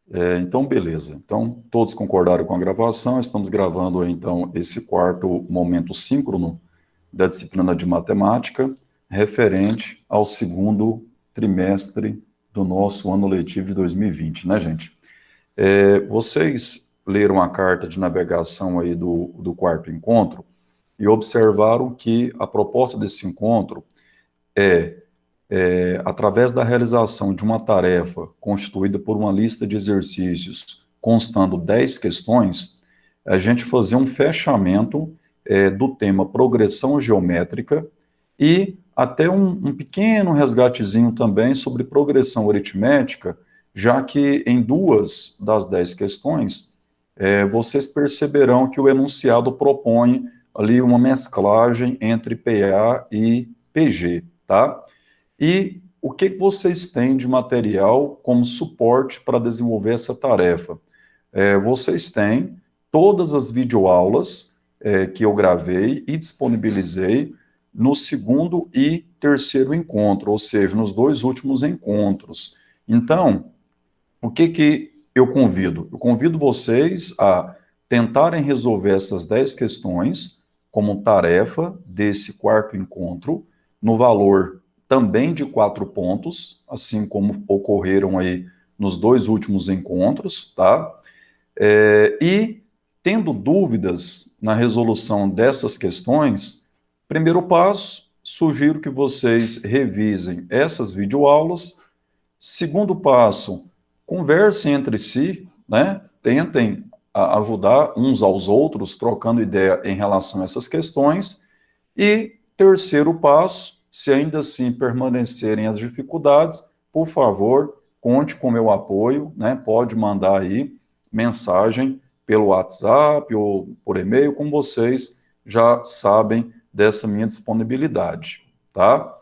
Então, beleza. Então, todos concordaram com a gravação, estamos gravando, então, esse quarto momento síncrono da disciplina de matemática, referente ao segundo trimestre do nosso ano letivo de 2020, né, gente? Vocês leram a carta de navegação aí do quarto encontro e observaram que a proposta desse encontro através da realização de uma tarefa constituída por uma lista de exercícios constando 10 questões, a gente fazer um fechamento do tema progressão geométrica e até um pequeno resgatezinho também sobre progressão aritmética, já que em 2 das 10 questões, vocês perceberão que o enunciado propõe ali uma mesclagem entre PA e PG, tá? E o que vocês têm de material como suporte para desenvolver essa tarefa? Vocês têm todas as videoaulas que eu gravei e disponibilizei no segundo e terceiro encontro, ou seja, nos 2 últimos encontros. Então, o que eu convido? Eu convido vocês a tentarem resolver essas 10 questões como tarefa desse quarto encontro, no valor também de 4 pontos, assim como ocorreram aí nos 2 últimos encontros, tá? E, tendo dúvidas na resolução dessas questões, primeiro passo, sugiro que vocês revisem essas videoaulas. Segundo passo, conversem entre si, né? Tentem ajudar uns aos outros, trocando ideia em relação a essas questões. E terceiro passo, se ainda assim permanecerem as dificuldades, por favor, conte com meu apoio, né? Pode mandar aí mensagem pelo WhatsApp ou por e-mail, como vocês já sabem dessa minha disponibilidade, tá?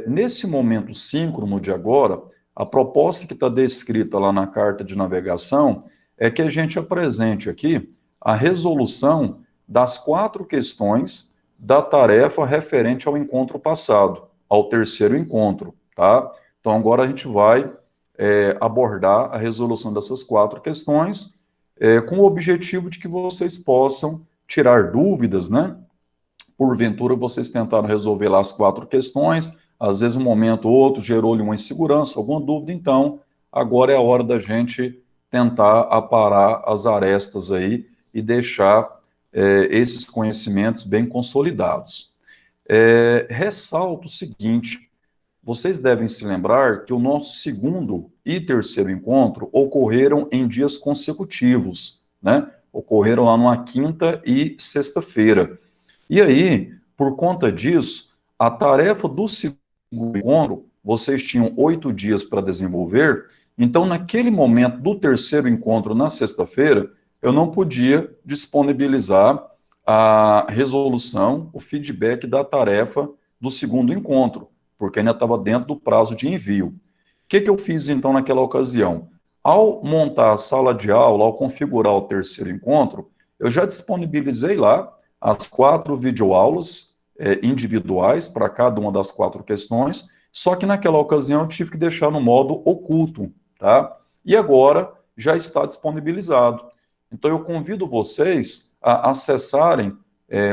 Nesse momento síncrono de agora, a proposta que está descrita lá na carta de navegação é que a gente apresente aqui a resolução das 4 questões da tarefa referente ao encontro passado, ao terceiro encontro, tá? Então, agora a gente vai abordar a resolução dessas 4 questões com o objetivo de que vocês possam tirar dúvidas, né? Porventura, vocês tentaram resolver lá as 4 questões, às vezes um momento ou outro gerou-lhe uma insegurança, alguma dúvida, então agora é a hora da gente tentar aparar as arestas aí e deixar esses conhecimentos bem consolidados. Ressalto o seguinte, vocês devem se lembrar que o nosso segundo e terceiro encontro ocorreram em dias consecutivos, né? Ocorreram lá numa quinta e sexta-feira. E aí, por conta disso, a tarefa do segundo encontro, vocês tinham 8 dias para desenvolver, então, naquele momento do terceiro encontro, na sexta-feira, eu não podia disponibilizar a resolução, o feedback da tarefa do segundo encontro, porque ainda estava dentro do prazo de envio. O que eu fiz, então, naquela ocasião? Ao montar a sala de aula, ao configurar o terceiro encontro, eu já disponibilizei lá as 4 videoaulas individuais para cada uma das 4 questões, só que naquela ocasião eu tive que deixar no modo oculto, tá? E agora já está disponibilizado. Então eu convido vocês a acessarem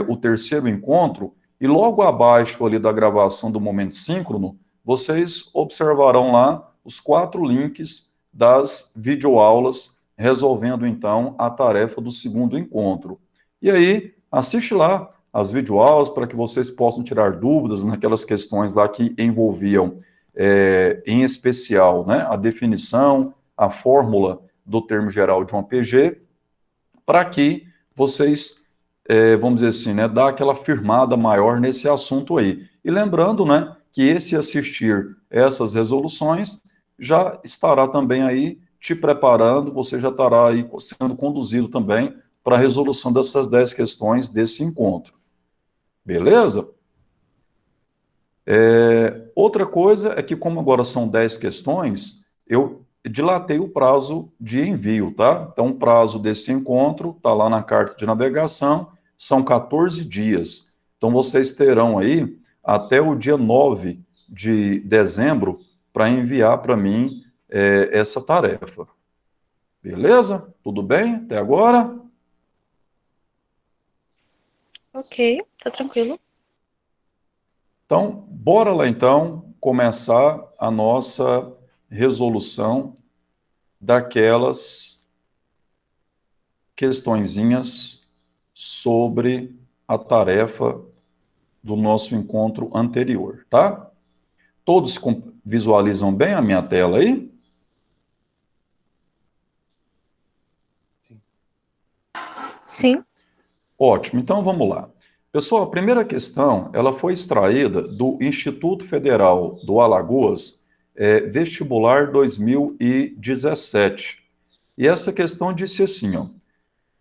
o terceiro encontro e logo abaixo ali da gravação do momento síncrono, vocês observarão lá os 4 links das videoaulas resolvendo então a tarefa do segundo encontro. E aí, assiste lá as videoaulas para que vocês possam tirar dúvidas naquelas questões lá que envolviam, em especial, né, a definição, a fórmula do termo geral de um APG, para que vocês, vamos dizer assim, né, dá aquela firmada maior nesse assunto aí. E lembrando, né, que esse assistir essas resoluções já estará também aí te preparando, você já estará aí sendo conduzido também para a resolução dessas 10 questões desse encontro. Beleza? Outra coisa é que, como agora são 10 questões, eu dilatei o prazo de envio, tá? Então, o prazo desse encontro está lá na carta de navegação, são 14 dias. Então, vocês terão aí até o dia 9 de dezembro para enviar para mim essa tarefa. Beleza? Tudo bem até agora? Ok, tá tranquilo. Então, bora lá então começar a nossa resolução daquelas questõezinhas sobre a tarefa do nosso encontro anterior, tá? Todos visualizam bem a minha tela aí? Sim. Sim. Ótimo, então vamos lá. Pessoal, a primeira questão, ela foi extraída do Instituto Federal do Alagoas, Vestibular 2017. E essa questão disse assim, ó,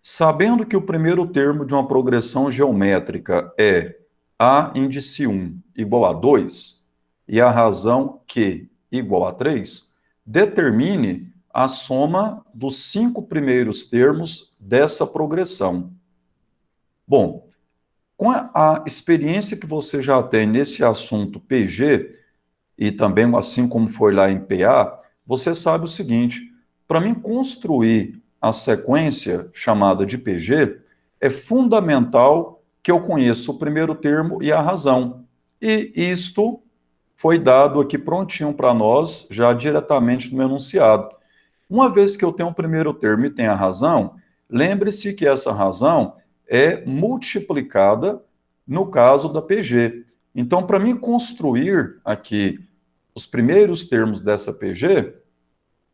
sabendo que o primeiro termo de uma progressão geométrica é A índice 1 igual a 2 e a razão Q igual a 3, determine a soma dos 5 primeiros termos dessa progressão. Bom, com a experiência que você já tem nesse assunto PG, e também assim como foi lá em PA, você sabe o seguinte: para mim construir a sequência chamada de PG, é fundamental que eu conheça o primeiro termo e a razão. E isto foi dado aqui prontinho para nós, já diretamente no enunciado. Uma vez que eu tenho o primeiro termo e tenho a razão, lembre-se que essa razão é multiplicada no caso da PG. Então, para mim construir aqui os primeiros termos dessa PG,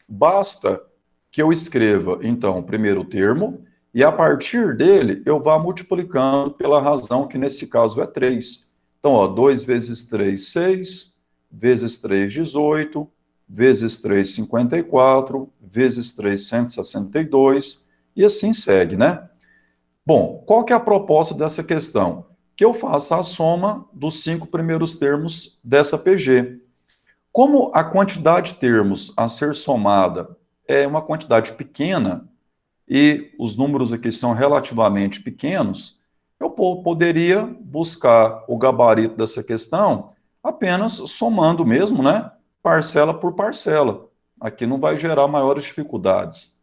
basta que eu escreva, então, o primeiro termo, e a partir dele eu vá multiplicando pela razão, que nesse caso é 3. Então, ó, 2 vezes 3, 6, vezes 3, 18, vezes 3, 54, vezes 3, 162, e assim segue, né? Bom, qual que é a proposta dessa questão? Que eu faça a soma dos 5 primeiros termos dessa PG. Como a quantidade de termos a ser somada é uma quantidade pequena, e os números aqui são relativamente pequenos, eu poderia buscar o gabarito dessa questão apenas somando mesmo, né? Parcela por parcela. Aqui não vai gerar maiores dificuldades.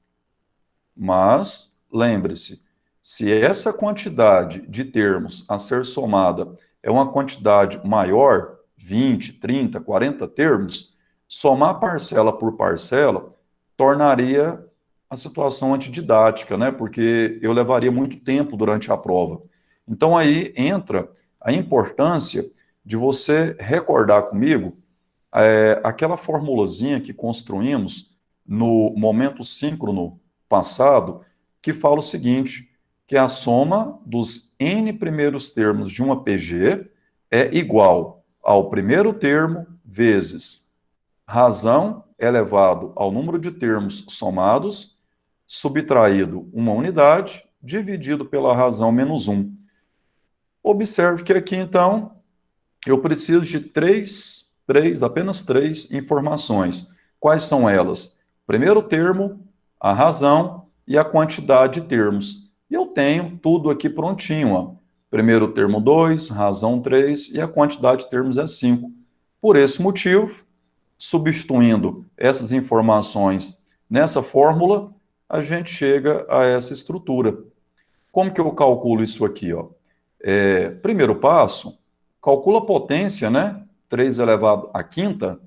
Mas, lembre-se, se essa quantidade de termos a ser somada é uma quantidade maior, 20, 30, 40 termos, somar parcela por parcela tornaria a situação antididática, né? Porque eu levaria muito tempo durante a prova. Então aí entra a importância de você recordar comigo aquela formulazinha que construímos no momento síncrono passado, que fala o seguinte, que a soma dos n primeiros termos de uma PG é igual ao primeiro termo vezes razão elevado ao número de termos somados, subtraído uma unidade, dividido pela razão menos 1. Observe que aqui, então, eu preciso de apenas três informações. Quais são elas? Primeiro termo, a razão e a quantidade de termos. E eu tenho tudo aqui prontinho, ó. Primeiro termo 2, razão 3 e a quantidade de termos é 5. Por esse motivo, substituindo essas informações nessa fórmula, a gente chega a essa estrutura. Como que eu calculo isso aqui, ó? Primeiro passo, calcula a potência, né? 3 elevado à quinta.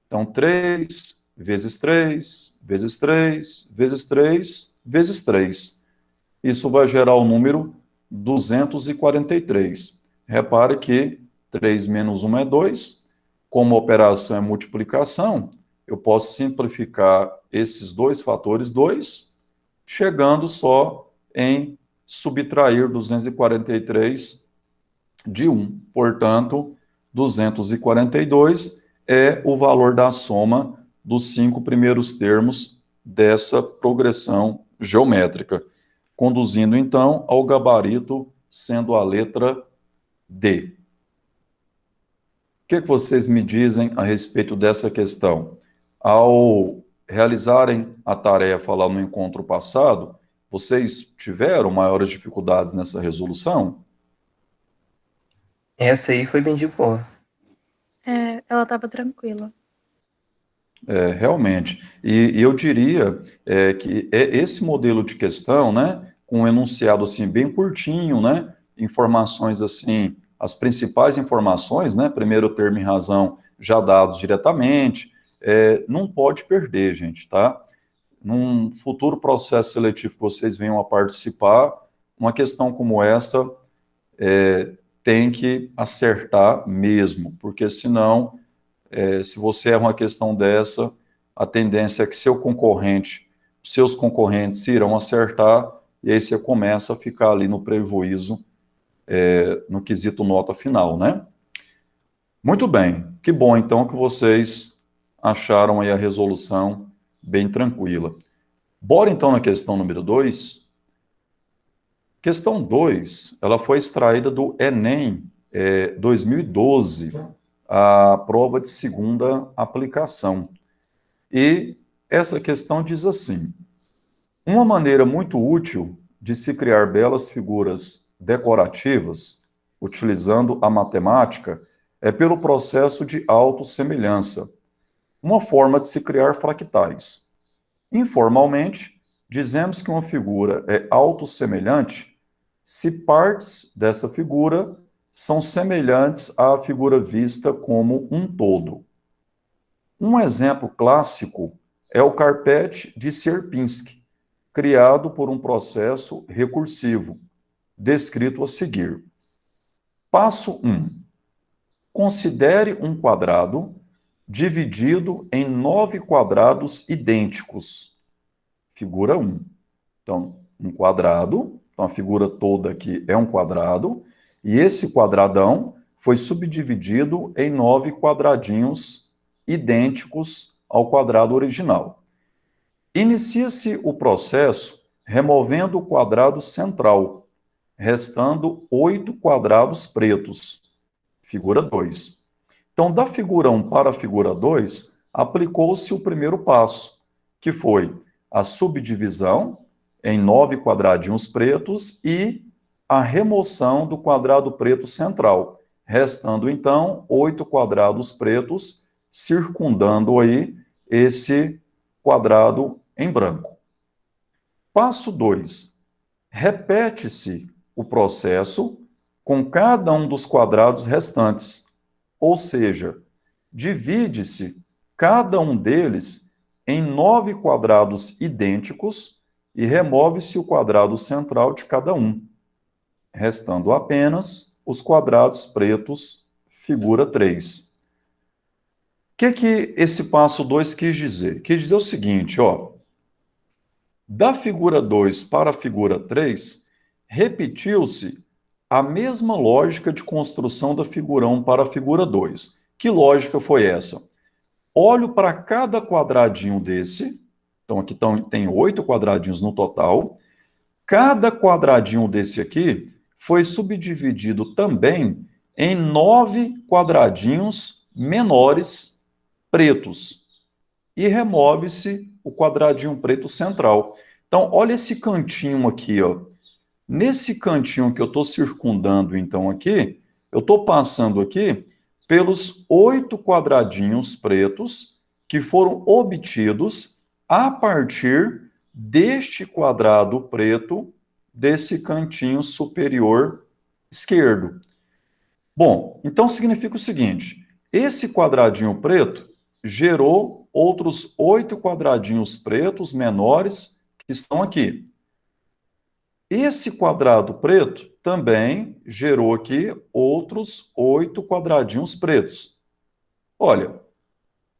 Então, 3 vezes 3, vezes 3, vezes 3, vezes 3. Isso vai gerar o número 243. Repare que 3 menos 1 é 2. Como a operação é multiplicação, eu posso simplificar esses dois fatores 2, chegando só em subtrair 243 de 1. Portanto, 242 é o valor da soma dos 5 primeiros termos dessa progressão geométrica, conduzindo então ao gabarito sendo a letra D. O que vocês me dizem a respeito dessa questão? Ao realizarem a tarefa lá no encontro passado, vocês tiveram maiores dificuldades nessa resolução? Essa aí foi bem de boa. Ela tava tranquila. Realmente. E eu diria que esse modelo de questão, né, com um enunciado assim bem curtinho, né, informações assim, as principais informações, né, primeiro termo e razão já dados diretamente, não pode perder, gente, tá? Num futuro processo seletivo que vocês venham a participar, uma questão como essa tem que acertar mesmo, porque senão se você erra uma questão dessa, a tendência é que seus concorrentes irão acertar, e aí você começa a ficar ali no prejuízo, no quesito nota final, né? Muito bem, que bom então que vocês acharam aí a resolução bem tranquila. Bora então na questão número 2. Questão 2, ela foi extraída do Enem 2012, a prova de segunda aplicação. E essa questão diz assim: uma maneira muito útil de se criar belas figuras decorativas, utilizando a matemática, é pelo processo de autossemelhança, uma forma de se criar fractais. Informalmente, dizemos que uma figura é autossemelhante se partes dessa figura são semelhantes à figura vista como um todo. Um exemplo clássico é o carpete de Sierpinski, criado por um processo recursivo, descrito a seguir. Passo 1. Considere um quadrado dividido em 9 quadrados idênticos. Figura 1. Então, um quadrado, então a figura toda aqui é um quadrado, e esse quadradão foi subdividido em 9 quadradinhos idênticos ao quadrado original. Inicia-se o processo removendo o quadrado central, restando 8 quadrados pretos. Figura 2. Então, da figura 1 para a figura 2, aplicou-se o primeiro passo, que foi a subdivisão em 9 quadradinhos pretos e a remoção do quadrado preto central, restando, então, 8 quadrados pretos, circundando aí esse quadrado em branco. Passo 2. Repete-se o processo com cada um dos quadrados restantes, ou seja, divide-se cada um deles em 9 quadrados idênticos e remove-se o quadrado central de cada um, restando apenas os quadrados pretos, figura 3. O que esse passo 2 quis dizer? Quis dizer o seguinte, ó, da figura 2 para a figura 3, repetiu-se a mesma lógica de construção da figura 1 para a figura 2. Que lógica foi essa? Olho para cada quadradinho desse, então aqui tem 8 quadradinhos no total, cada quadradinho desse aqui foi subdividido também em 9 quadradinhos menores pretos. E remove-se o quadradinho preto central. Então, olha esse cantinho aqui, ó. Nesse cantinho que eu estou circundando, então, aqui, eu estou passando aqui pelos 8 quadradinhos pretos que foram obtidos a partir deste quadrado preto, desse cantinho superior esquerdo. Bom, então significa o seguinte: esse quadradinho preto gerou outros 8 quadradinhos pretos menores que estão aqui. Esse quadrado preto também gerou aqui outros 8 quadradinhos pretos. Olha,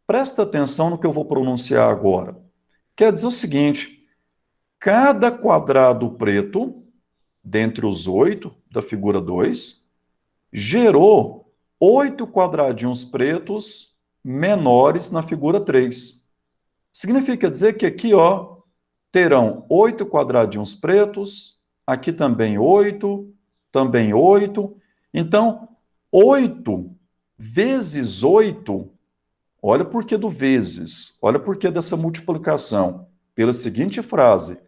presta atenção no que eu vou pronunciar agora. Quer dizer o seguinte: cada quadrado preto, dentre os 8 da figura 2, gerou 8 quadradinhos pretos menores na figura 3. Significa dizer que aqui, ó, terão 8 quadradinhos pretos, aqui também 8, também 8. Então, 8 vezes 8, olha o porquê do vezes, olha o porquê dessa multiplicação. Pela seguinte frase: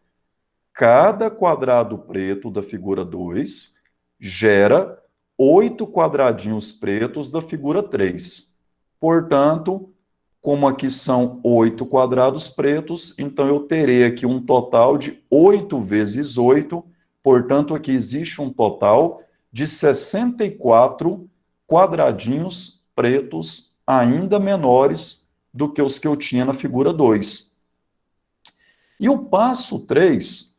cada quadrado preto da figura 2 gera 8 quadradinhos pretos da figura 3. Portanto, como aqui são 8 quadrados pretos, então eu terei aqui um total de 8 vezes 8, portanto, aqui existe um total de 64 quadradinhos pretos, ainda menores do que os que eu tinha na figura 2. E o passo 3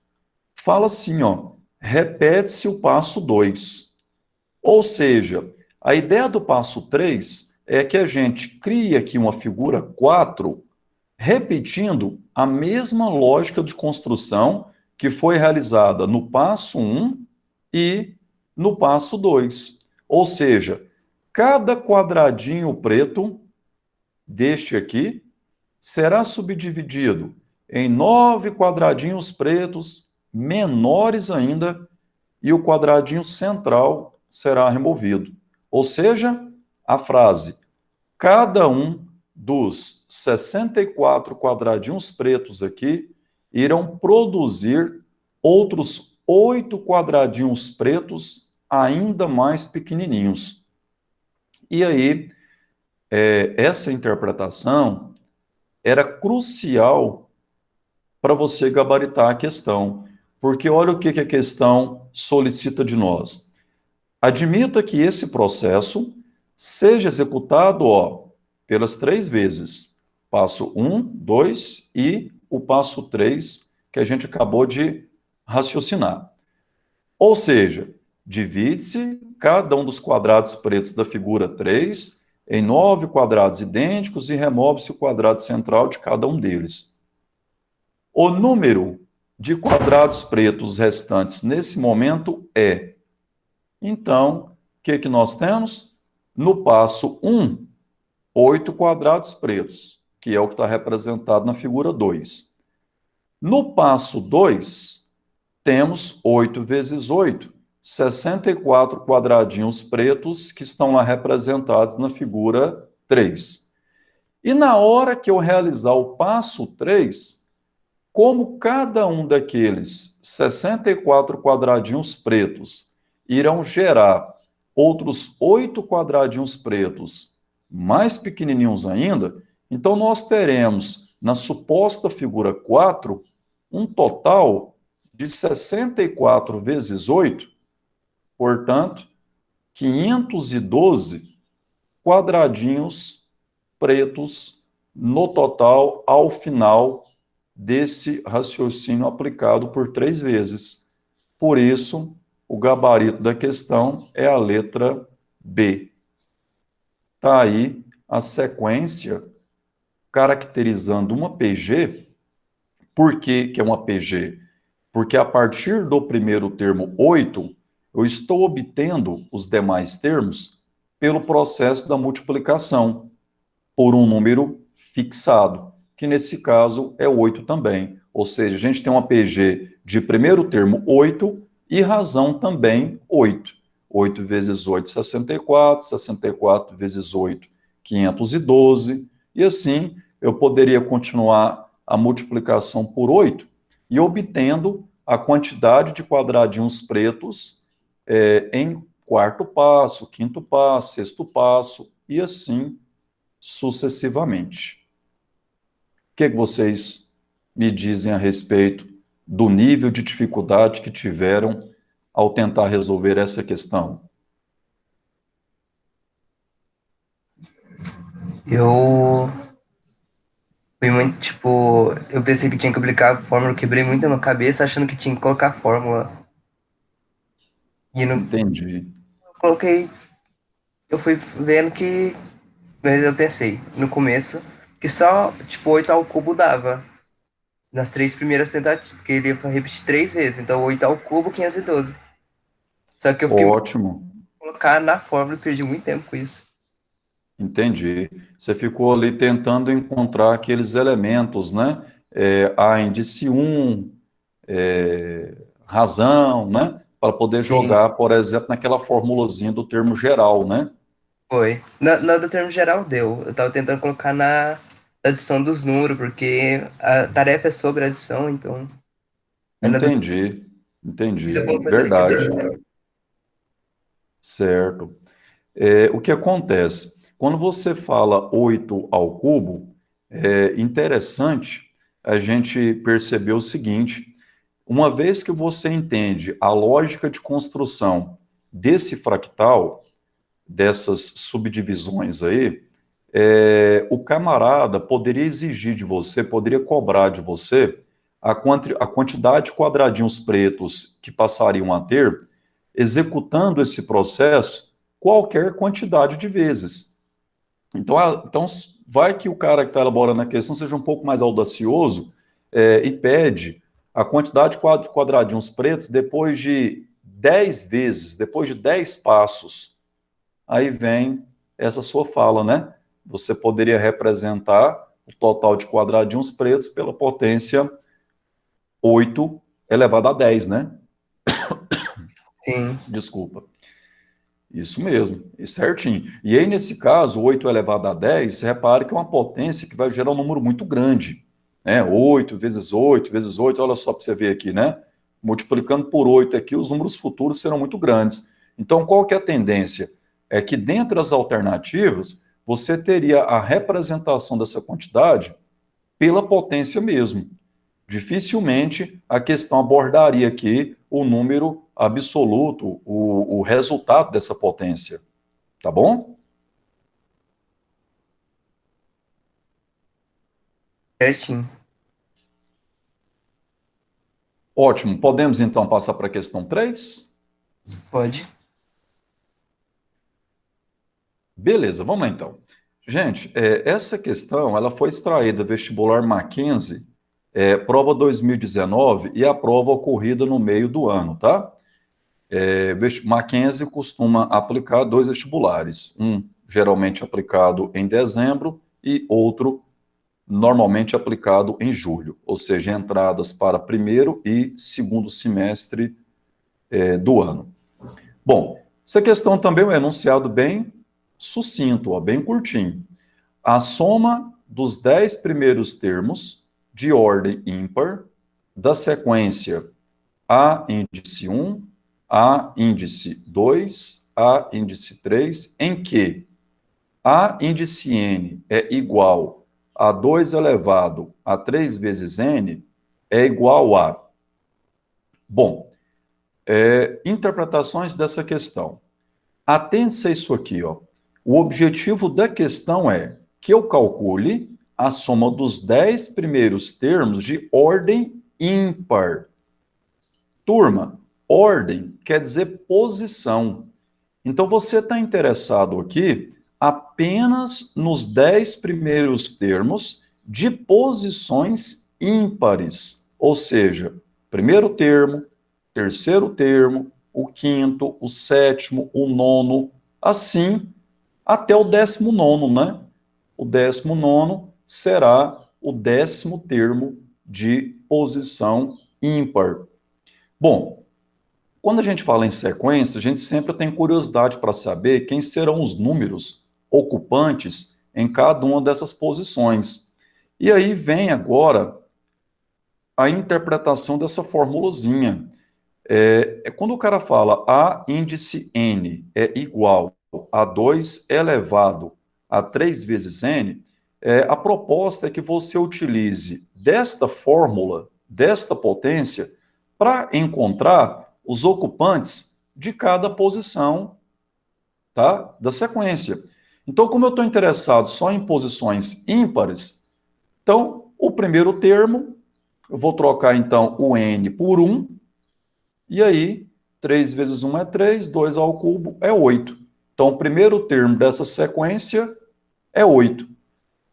fala assim, ó, repete-se o passo 2. Ou seja, a ideia do passo 3 é que a gente cria aqui uma figura 4, repetindo a mesma lógica de construção que foi realizada no passo 1 e no passo 2. Ou seja, cada quadradinho preto deste aqui será subdividido em 9 quadradinhos pretos menores ainda, e o quadradinho central será removido. Ou seja, a frase, cada um dos 64 quadradinhos pretos aqui irão produzir outros 8 quadradinhos pretos ainda mais pequenininhos. E aí, essa interpretação era crucial para você gabaritar a questão, porque olha o que a questão solicita de nós. Admita que esse processo seja executado, ó, pelas 3 vezes. Passo 1, 2 e o passo 3, que a gente acabou de raciocinar. Ou seja, divide-se cada um dos quadrados pretos da figura 3 em 9 quadrados idênticos e remove-se o quadrado central de cada um deles. O número de quadrados pretos restantes nesse momento é. Então, o que nós temos? No passo 1, 8 quadrados pretos, que é o que está representado na figura 2. No passo 2, temos 8 vezes 8, 64 quadradinhos pretos que estão lá representados na figura 3. E na hora que eu realizar o passo 3, como cada um daqueles 64 quadradinhos pretos irão gerar outros 8 quadradinhos pretos mais pequenininhos ainda, então nós teremos, na suposta figura 4, um total de 64 vezes 8, portanto, 512 quadradinhos pretos no total ao final desse raciocínio aplicado por 3 vezes. Por isso, o gabarito da questão é a letra B. Está aí a sequência caracterizando uma PG. Por que é uma PG? Porque a partir do primeiro termo 8, eu estou obtendo os demais termos pelo processo da multiplicação por um número fixado, que nesse caso é 8 também. Ou seja, a gente tem uma PG de primeiro termo 8 e razão também 8. 8 vezes 8, 64. 64 vezes 8, 512. E assim, eu poderia continuar a multiplicação por 8 e obtendo a quantidade de quadradinhos pretos em quarto passo, quinto passo, sexto passo, e assim sucessivamente. O que vocês me dizem a respeito do nível de dificuldade que tiveram ao tentar resolver essa questão? Eu fui muito, tipo, eu pensei que tinha que aplicar a fórmula, eu quebrei muito a minha cabeça achando que tinha que colocar a fórmula. E não Entendi. coloquei, eu fui vendo que, mas eu pensei, no começo, que só, tipo, 8 ao cubo dava. Nas 3 primeiras tentativas, porque ele ia repetir 3 vezes, então 8 ao cubo, 512. Só que eu fiquei Ótimo. colocar na fórmula e perdi muito tempo com isso. Entendi. Você ficou ali tentando encontrar aqueles elementos, né? A índice 1, razão, né? Para poder Sim, jogar, por exemplo, naquela formulazinha do termo geral, né? foi. Na do termo geral deu. Eu tava tentando colocar na adição dos números, porque a tarefa é sobre adição, então. Aí na do Entendi, fiz entendi. alguma coisa ali que eu Verdade. deixei. Certo. O que acontece? Quando você fala 8 ao cubo, É interessante a gente perceber o seguinte: uma vez que você entende a lógica de construção desse fractal, dessas subdivisões aí, o camarada poderia exigir de você, poderia cobrar de você a quantidade de quadradinhos pretos que passariam a ter, executando esse processo qualquer quantidade de vezes. Então, vai que o cara que está elaborando a questão seja um pouco mais audacioso e pede a quantidade de quadradinhos pretos depois de 10 vezes, depois de 10 passos. Aí vem essa sua fala, né? Você poderia representar o total de quadradinhos pretos pela potência 8 elevado a 10, né? Sim. Desculpa. Isso mesmo, e certinho. E aí, nesse caso, 8 elevado a 10, repare que é uma potência que vai gerar um número muito grande, né? 8 vezes 8 vezes 8, olha só para você ver aqui, né? Multiplicando por 8 aqui, os números futuros serão muito grandes. Então, qual que é a tendência? É que, dentre as alternativas, você teria a representação dessa quantidade pela potência mesmo. Dificilmente a questão abordaria aqui o número absoluto, o resultado dessa potência. Tá bom? Certinho. Ótimo. Podemos então passar para a questão 3? Pode. Beleza, vamos lá então. Gente, essa questão ela foi extraída do vestibular Mackenzie, prova 2019 e a prova ocorrida no meio do ano, tá? Mackenzie costuma aplicar 2 vestibulares, um geralmente aplicado em dezembro e outro normalmente aplicado em julho, ou seja, entradas para primeiro e segundo semestre do ano. Bom, essa questão também é um enunciado bem sucinto, ó, bem curtinho. A soma dos 10 primeiros termos de ordem ímpar da sequência A índice 1, A índice 2, A índice 3, em que A índice n é igual a 2 elevado a 3 vezes n, é igual a... Bom, interpretações dessa questão. Atente-se a isso aqui, ó. O objetivo da questão é que eu calcule a soma dos 10 primeiros termos de ordem ímpar. Turma, ordem quer dizer posição. Então, você está interessado aqui apenas nos 10 primeiros termos de posições ímpares. Ou seja, primeiro termo, terceiro termo, o quinto, o sétimo, o nono, assim até o 19º, né? O 19º será o 10º termo de posição ímpar. Bom, quando a gente fala em sequência, a gente sempre tem curiosidade para saber quem serão os números ocupantes em cada uma dessas posições. E aí vem agora a interpretação dessa formulazinha. Quando o cara fala A índice n é igual a 2 elevado a 3 vezes n, a proposta é que você utilize desta fórmula, desta potência, para encontrar os ocupantes de cada posição, tá, da sequência. Então, como eu estou interessado só em posições ímpares, então, o primeiro termo, eu vou trocar, então, o n por 1, e aí, 3 vezes 1 é 3, 2 ao cubo é 8. Então, o primeiro termo dessa sequência é 8.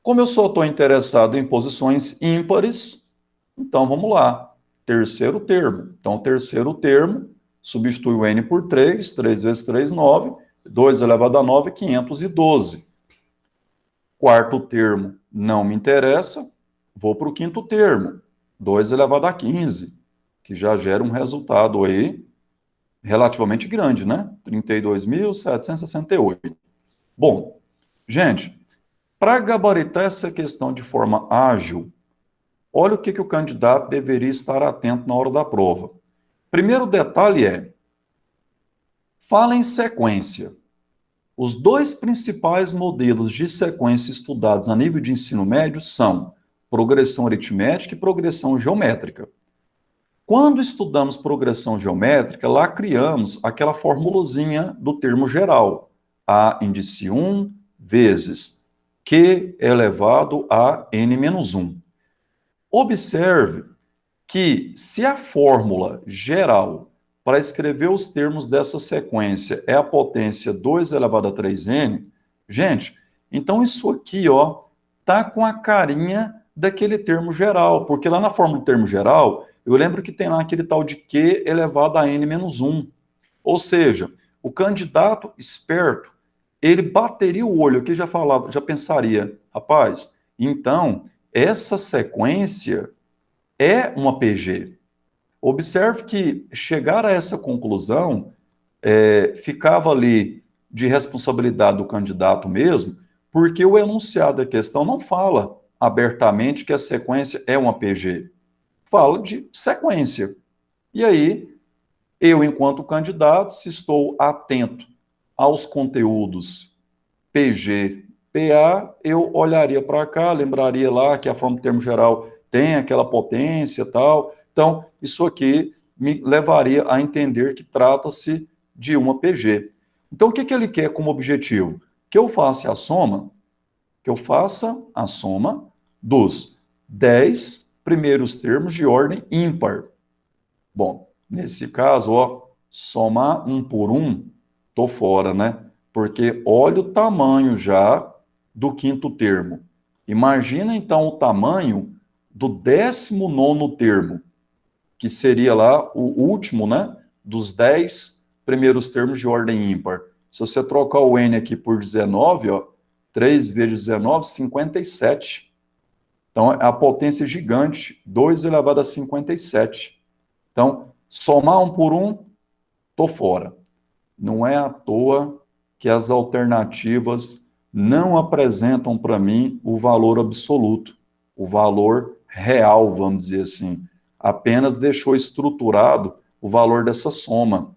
Como eu só estou interessado em posições ímpares, então vamos lá. Terceiro termo. Então, o terceiro termo, substitui o n por 3, 3 vezes 3, 9, 2 elevado a 9, 512. Quarto termo não me interessa, vou para o quinto termo, 2 elevado a 15, que já gera um resultado aí relativamente grande, né? 32.768. Bom, gente, para gabaritar essa questão de forma ágil, olha o que o candidato deveria estar atento na hora da prova. Primeiro detalhe fala em sequência. Os dois principais modelos de sequência estudados a nível de ensino médio são progressão aritmética e progressão geométrica. Quando estudamos progressão geométrica, lá criamos aquela formulazinha do termo geral, A índice 1 vezes Q elevado a n-1. Observe que se a fórmula geral para escrever os termos dessa sequência é a potência 2 elevado a 3n, gente, então isso aqui, ó, tá com a carinha daquele termo geral, porque lá na fórmula do termo geral, eu lembro que tem lá aquele tal de Q elevado a n-1. Ou seja, o candidato esperto, ele bateria o olho aqui, já falava, já pensaria, rapaz, então, essa sequência é uma PG. Observe que chegar a essa conclusão ficava ali de responsabilidade do candidato mesmo, porque o enunciado da questão não fala abertamente que a sequência é uma PG. Fala de sequência. E aí, eu, enquanto candidato, se estou atento aos conteúdos PG, PA, eu olharia para cá, lembraria lá que a forma do termo geral tem aquela potência e tal. Então, isso aqui me levaria a entender que trata-se de uma PG. Então, o que ele quer como objetivo? Que eu faça a soma, dos 10 primeiros termos de ordem ímpar. Bom, nesse caso, ó, somar um por um, tô fora, né? Porque olha o tamanho já do quinto termo. Imagina, então, o tamanho do 19º termo, que seria lá o último, né, dos 10 primeiros termos de ordem ímpar. Se você trocar o n aqui por 19, ó, 3 vezes 19, 57. Então, a potência gigante, 2 elevado a 57. Então, somar um por um, tô fora. Não é à toa que as alternativas não apresentam para mim o valor absoluto, o valor real, vamos dizer assim. Apenas deixou estruturado o valor dessa soma.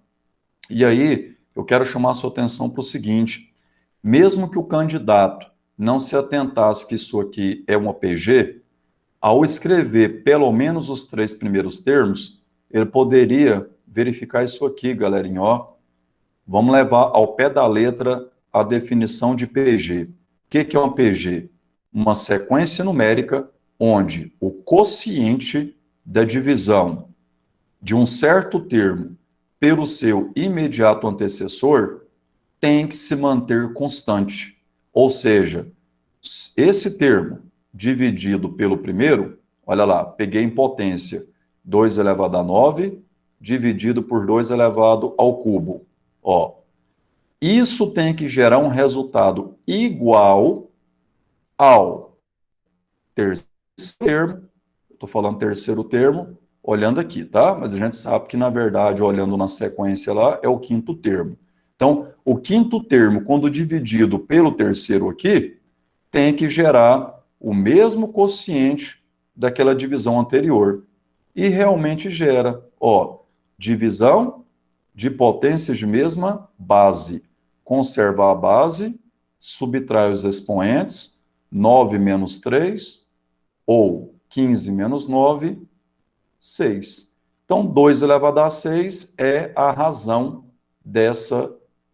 E aí, eu quero chamar a sua atenção para o seguinte: mesmo que o candidato não se atentasse que isso aqui é uma PG, ao escrever pelo menos os 3 primeiros termos, ele poderia verificar isso aqui, galerinha, ó. Vamos levar ao pé da letra a definição de PG. O que é uma PG? Uma sequência numérica onde o quociente da divisão de um certo termo pelo seu imediato antecessor tem que se manter constante. Ou seja, esse termo dividido pelo primeiro, olha lá, peguei em potência 2 elevado a 9, dividido por 2 elevado ao cubo. Ó, isso tem que gerar um resultado igual ao terceiro termo, estou falando terceiro termo, olhando aqui, tá? Mas a gente sabe que, na verdade, olhando na sequência lá, é o quinto termo. Então, o quinto termo, quando dividido pelo terceiro aqui, tem que gerar o mesmo quociente daquela divisão anterior. E realmente gera, ó, divisão de potências de mesma base. Conservar a base, subtrai os expoentes, 9 menos 3, ou 15 menos 9, 6. Então, 2 elevado a 6 é a razão dessa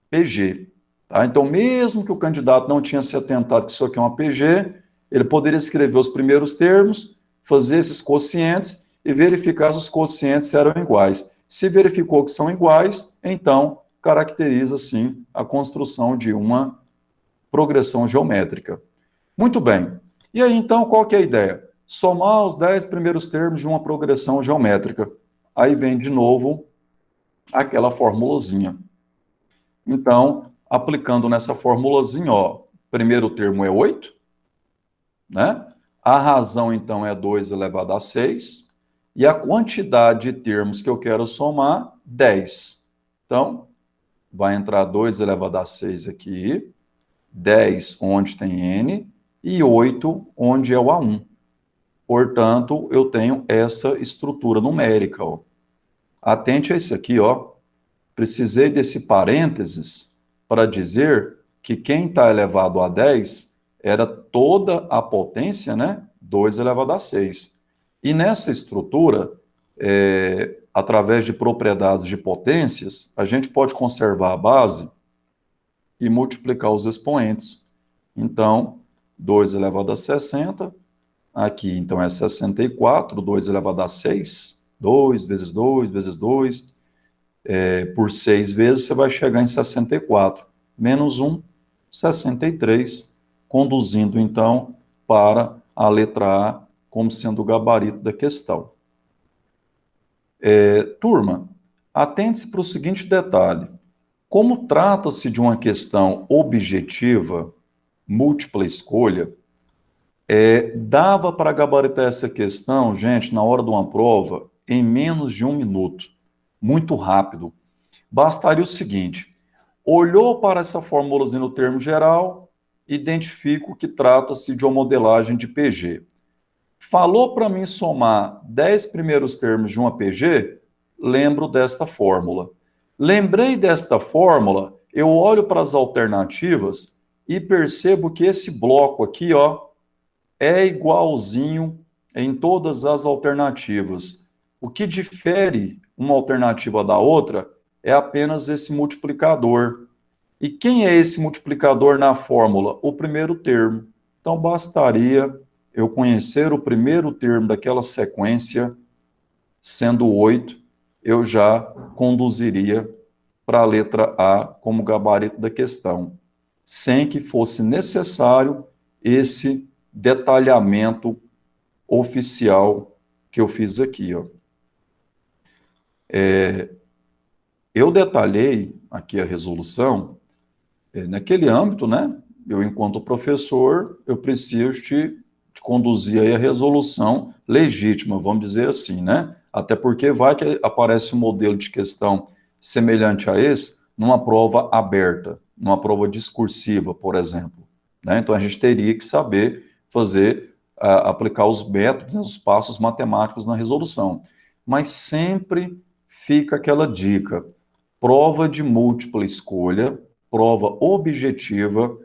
PG. Tá? Então, mesmo que o candidato não tinha se atentado que isso aqui é uma PG, ele poderia escrever os primeiros termos, fazer esses quocientes e verificar se os quocientes eram iguais. Se verificou que são iguais, então caracteriza, sim, a construção de uma progressão geométrica. Muito bem. E aí, então, qual que é a ideia? Somar os 10 primeiros termos de uma progressão geométrica. Aí vem, de novo, aquela formulazinha. Então, aplicando nessa formulazinha, ó, primeiro termo é 8, né? A razão, então, é 2 elevado a 6, e a quantidade de termos que eu quero somar, 10. Então, vai entrar 2 elevado a 6 aqui, 10 onde tem n, e 8 onde é o A1. Portanto, eu tenho essa estrutura numérica, ó. Atente a isso aqui, ó. Precisei desse parênteses para dizer que quem está elevado a 10 era toda a potência, né? 2 elevado a 6. E nessa estrutura, através de propriedades de potências, a gente pode conservar a base e multiplicar os expoentes. Então, 2 elevado a 60, aqui então é 64, 2 elevado a 6, 2 vezes 2 vezes 2, por 6 vezes você vai chegar em 64, menos 1, 63, conduzindo então para a letra A como sendo o gabarito da questão. Turma, atente-se para o seguinte detalhe. Como trata-se de uma questão objetiva, múltipla escolha, dava para gabaritar essa questão, gente, na hora de uma prova, em menos de 1 minuto. Muito rápido. Bastaria o seguinte: olhou para essa formulazinha no termo geral, identifico que trata-se de uma modelagem de PG. Falou para mim somar 10 primeiros termos de uma PG, lembro desta fórmula. Lembrei desta fórmula, eu olho para as alternativas e percebo que esse bloco aqui, ó, é igualzinho em todas as alternativas. O que difere uma alternativa da outra é apenas esse multiplicador. E quem é esse multiplicador na fórmula? O primeiro termo. Então, bastaria eu conhecer o primeiro termo daquela sequência, sendo 8, eu já conduziria para a letra A como gabarito da questão, sem que fosse necessário esse detalhamento oficial que eu fiz aqui, ó. Eu detalhei aqui a resolução, naquele âmbito, né? Eu, enquanto professor, eu preciso te conduzir aí a resolução legítima, vamos dizer assim, né? Até porque vai que aparece um modelo de questão semelhante a esse numa prova aberta, numa prova discursiva, por exemplo, né? Então, a gente teria que saber fazer, aplicar os métodos, os passos matemáticos na resolução. Mas sempre fica aquela dica: prova de múltipla escolha, prova objetiva,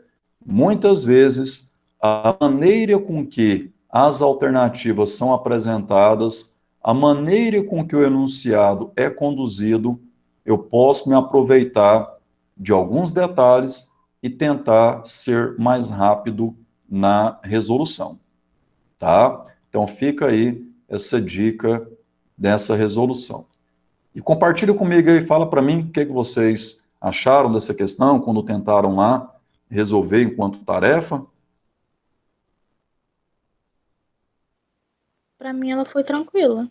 muitas vezes a maneira com que as alternativas são apresentadas, a maneira com que o enunciado é conduzido, eu posso me aproveitar de alguns detalhes e tentar ser mais rápido na resolução, tá? Então fica aí essa dica dessa resolução. E compartilha comigo aí, fala para mim o que vocês acharam dessa questão quando tentaram lá resolver enquanto tarefa. Pra mim ela foi tranquila.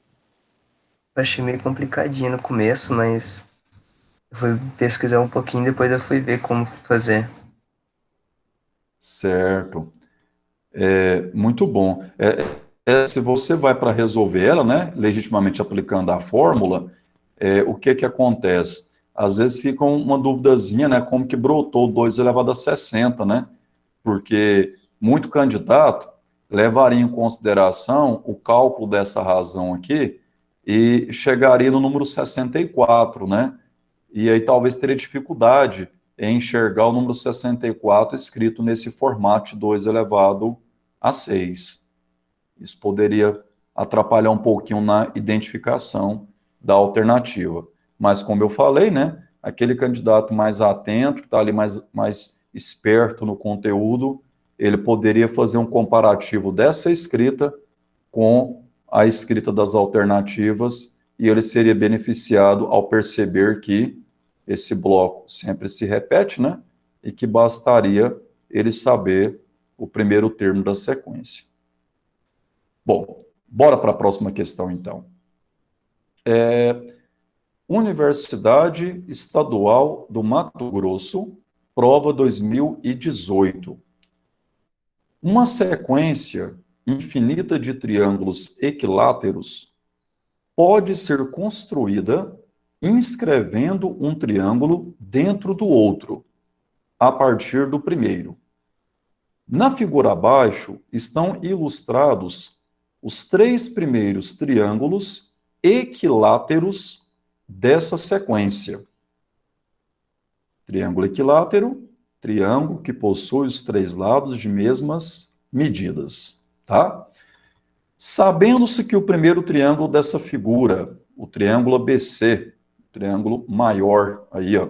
Eu achei meio complicadinho no começo, mas eu fui pesquisar um pouquinho, depois eu fui ver como fazer. Certo. Muito bom. Se você vai para resolver ela, né, legitimamente aplicando a fórmula, o que acontece? Às vezes fica uma duvidazinha, né, como que brotou 2 elevado a 60, né? Porque muito candidato levaria em consideração o cálculo dessa razão aqui e chegaria no número 64, né? E aí talvez teria dificuldade em enxergar o número 64 escrito nesse formato de 2 elevado a 6. Isso poderia atrapalhar um pouquinho na identificação da alternativa. Mas, como eu falei, né, aquele candidato mais atento, que está ali mais esperto no conteúdo, ele poderia fazer um comparativo dessa escrita com a escrita das alternativas e ele seria beneficiado ao perceber que esse bloco sempre se repete, né? E que bastaria ele saber o primeiro termo da sequência. Bom, bora para a próxima questão, então. Universidade Estadual do Mato Grosso, prova 2018. Uma sequência infinita de triângulos equiláteros pode ser construída inscrevendo um triângulo dentro do outro, a partir do primeiro. Na figura abaixo estão ilustrados os 3 primeiros triângulos equiláteros dessa sequência. Triângulo equilátero, triângulo que possui os três lados de mesmas medidas, tá? Sabendo-se que o primeiro triângulo dessa figura, o triângulo ABC, triângulo maior aí, ó,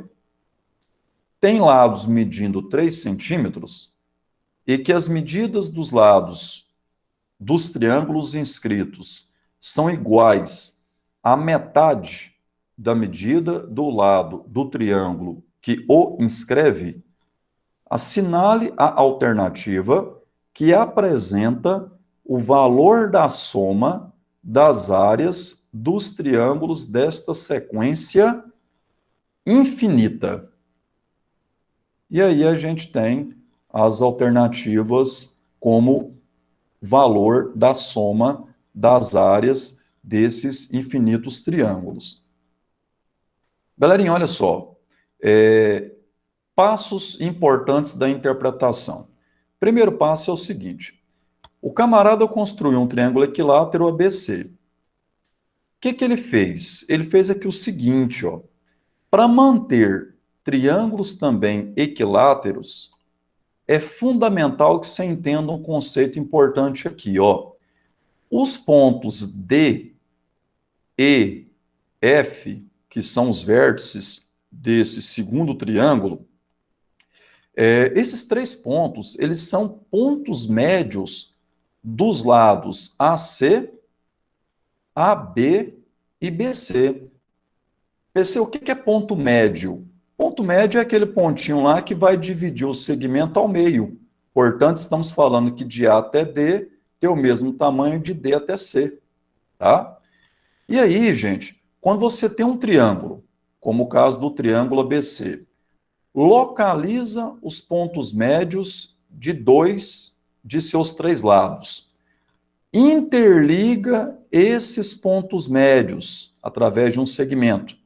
tem lados medindo 3 centímetros e que as medidas dos lados dos triângulos inscritos são iguais à metade da medida do lado do triângulo que o inscreve, assinale a alternativa que apresenta o valor da soma das áreas dos triângulos desta sequência infinita. E aí a gente tem as alternativas como valor da soma das áreas desses infinitos triângulos. Galerinha, olha só. Passos importantes da interpretação. Primeiro passo é o seguinte. O camarada construiu um triângulo equilátero ABC. O que ele fez? Ele fez aqui o seguinte, ó. Para manter triângulos também equiláteros, é fundamental que você entenda um conceito importante aqui, ó. Os pontos D, E, F, que são os vértices desse segundo triângulo, esses 3 pontos, eles são pontos médios dos lados AC, AB e BC. BC, o que é ponto médio? Ponto médio é aquele pontinho lá que vai dividir o segmento ao meio. Portanto, estamos falando que de A até D tem o mesmo tamanho de D até C, tá? E aí, gente, quando você tem um triângulo, como o caso do triângulo ABC, localiza os pontos médios de 2 de seus 3 lados. Interliga esses pontos médios através de um segmento.